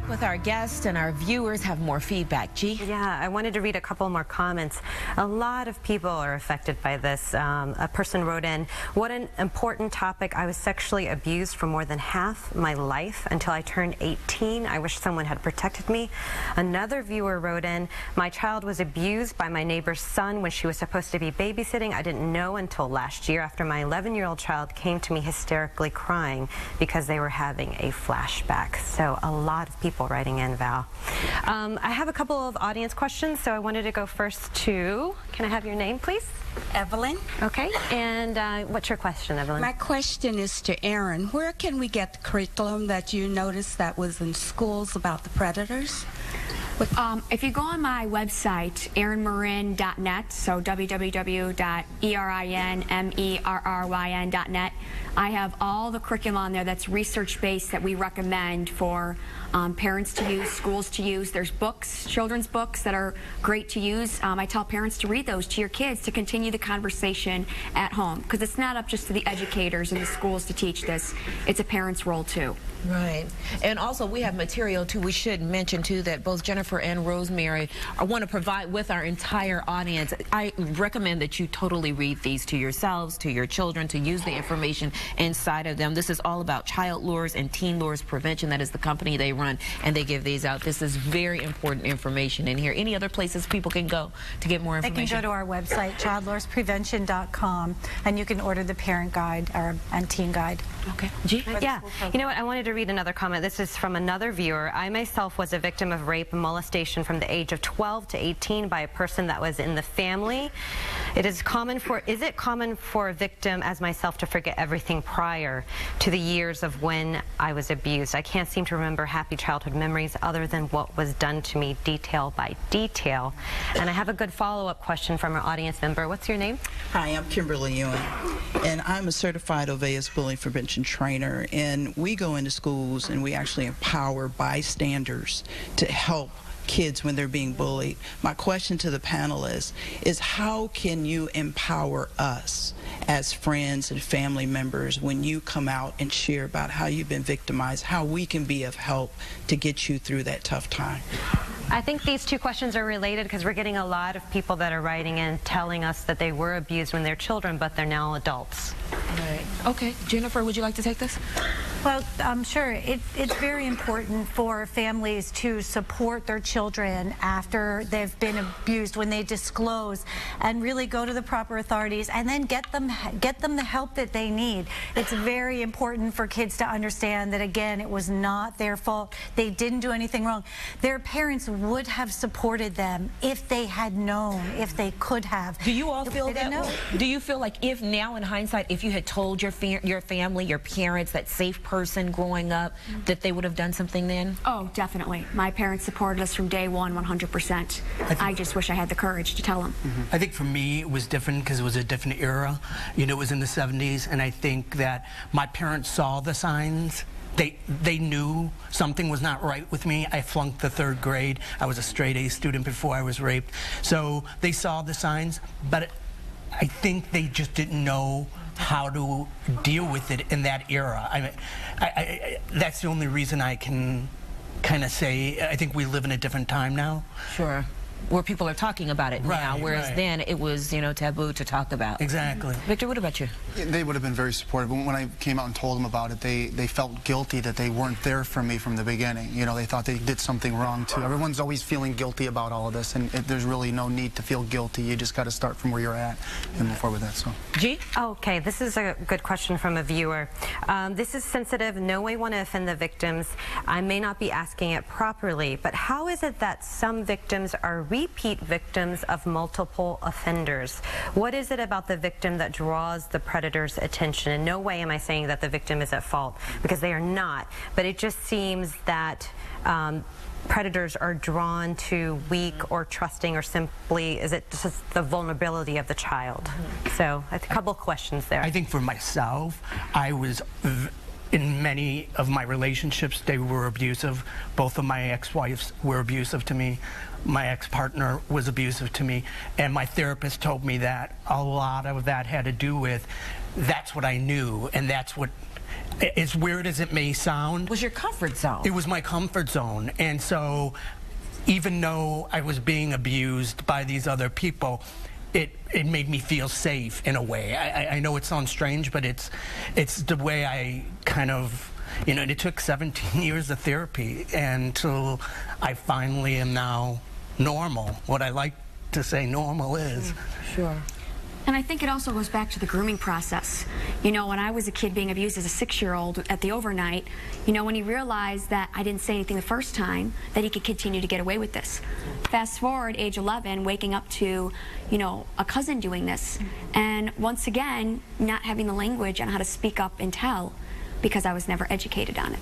back with our guests, and our viewers have more feedback. G? Yeah, I wanted to read a couple more comments. A lot of people are affected by this. A person wrote in, "What an important topic. I was sexually abused for more than half my life until I turned 18. I wish someone had protected me." Another viewer wrote in, "My child was abused by my neighbor's son when she was supposed to be babysitting. I didn't know until last year after my 11-year-old child came to me hysterically crying because they were having a flashback." So a lot of people writing in, Val. I have a couple of audience questions, so I wanted to go first to, can I have your name, please? Evelyn. Okay, and what's your question, Evelyn? My question is to Aaron. Where can we get the curriculum that you noticed that was in schools about the predators? If you go on my website, erinmerryn.net, so www.erinmerryn.net, I have all the curriculum on there that's research-based that we recommend for parents to use, schools to use. There's books, children's books that are great to use. I tell parents to read those to your kids to continue the conversation at home, because it's not up just to the educators and the schools to teach this. It's a parent's role too. Right. And also we have material too. We should mention too that both Jennifer and Rosemary want to provide with our entire audience. I recommend that you totally read these to yourselves, to your children, to use the information inside of them. This is all about child lures and teen lures prevention. That is the company they run, and they give these out. This is very important information in here. Any other places people can go to get more information? They can go to our website, childluresprevention.com, and you can order the parent guide and teen guide. Okay. G? Yeah. You know what? I wanted to read another comment. This is from another viewer. "I myself was a victim of rape and molestation from the age of 12 to 18 by a person that was in the family. Is it common for a victim as myself to forget everything prior to the years of when I was abused? I can't seem to remember happy childhood memories other than what was done to me detail by detail." And I have a good follow-up question from our audience member. What's your name? Hi, I'm Kimberly Ewan, and I'm a certified Oveus bullying prevention trainer, and we go into schools and we actually empower bystanders to help kids when they're being bullied. My question to the panelists is, how can you empower us as friends and family members when you come out and share about how you've been victimized, how we can be of help to get you through that tough time? I think these two questions are related because we're getting a lot of people that are writing in telling us that they were abused when they're children, but they're now adults. Right. Okay. Jennifer, would you like to take this? Well, sure. It's very important for families to support their children after they've been abused, when they disclose, and really go to the proper authorities and then get them the help that they need. It's very important for kids to understand that, again, it was not their fault. They didn't do anything wrong. Their parents would have supported them if they had known, if they could have. Do you all feel that way? Do you feel like, if now in hindsight, if you had told your family, your parents, that safe person growing up, that they would have done something then? Oh, definitely. My parents supported us from day one, 100%. I just wish I had the courage to tell them. I think for me it was different because it was a different era. You know, it was in the 70s, and I think that my parents saw the signs. They knew something was not right with me. I flunked the 3rd grade. I was a straight A student before I was raped. So they saw the signs, but I think they just didn't know how to deal with it in that era. I mean, that's the only reason I can kind of say I think we live in a different time now. Sure. Where people are talking about it now, whereas then it was, you know, taboo to talk about. Exactly. Victor, what about you? They would have been very supportive. When I came out and told them about it, they felt guilty that they weren't there for me from the beginning. You know, they thought they did something wrong too. Everyone's always feeling guilty about all of this, and there's really no need to feel guilty. You just got to start from where you're at and move forward with that. So. G? Okay, this is a good question from a viewer. This is sensitive. No way want to offend the victims. I may not be asking it properly, but how is it that some victims are repeat victims of multiple offenders? What is it about the victim that draws the predator's attention? In no way am I saying that the victim is at fault, because they are not, but it just seems that predators are drawn to weak or trusting, or simply is it just the vulnerability of the child? So a couple of questions there. I think for myself, I was in many of my relationships, they were abusive. Both of my ex-wives were abusive to me. My ex-partner was abusive to me. And my therapist told me that a lot of that had to do with, that's what I knew, and that's what as weird as it may sound, Was your comfort zone. it was my comfort zone. And so even though I was being abused by these other people, it made me feel safe in a way. I know it sounds strange, but it's the way I kind of, you know, it took 17 years of therapy until I finally am now normal. What I like to say normal is. Sure. And I think it also goes back to the grooming process. You know, when I was a kid being abused as a 6-year-old at the overnight, you know, when he realized that I didn't say anything the first time, that he could continue to get away with this. Fast forward, age 11, waking up to, you know, a cousin doing this. And once again, not having the language on how to speak up and tell because I was never educated on it.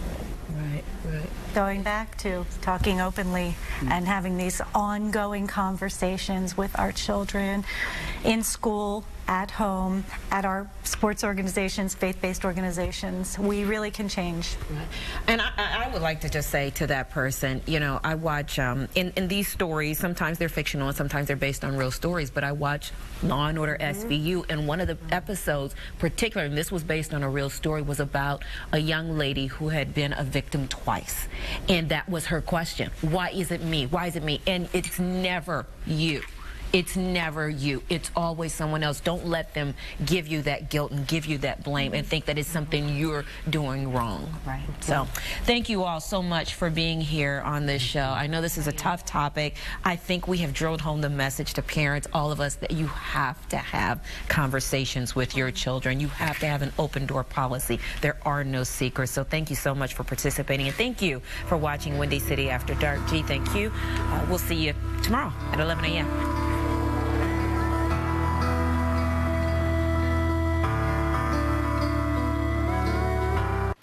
Right, right. Going back to talking openly and having these ongoing conversations with our children in school, at home, at our sports organizations, faith-based organizations, we really can change. And I would like to just say to that person, you know, I watch, in these stories, sometimes they're fictional and sometimes they're based on real stories, but I watch Law and Order SVU, and one of the episodes, particularly, and this was based on a real story, was about a young lady who had been a victim twice. And that was her question. Why is it me? Why is it me? And it's never you. It's never you. It's always someone else. Don't let them give you that guilt and give you that blame and think that it's something you're doing wrong. Right. So thank you all so much for being here on this show. I know this is a tough topic. I think we have drilled home the message to parents, all of us, that you have to have conversations with your children. You have to have an open door policy. There are no secrets. So thank you so much for participating, and thank you for watching Windy City After Dark. G, thank you. We'll see you tomorrow at 11 a.m.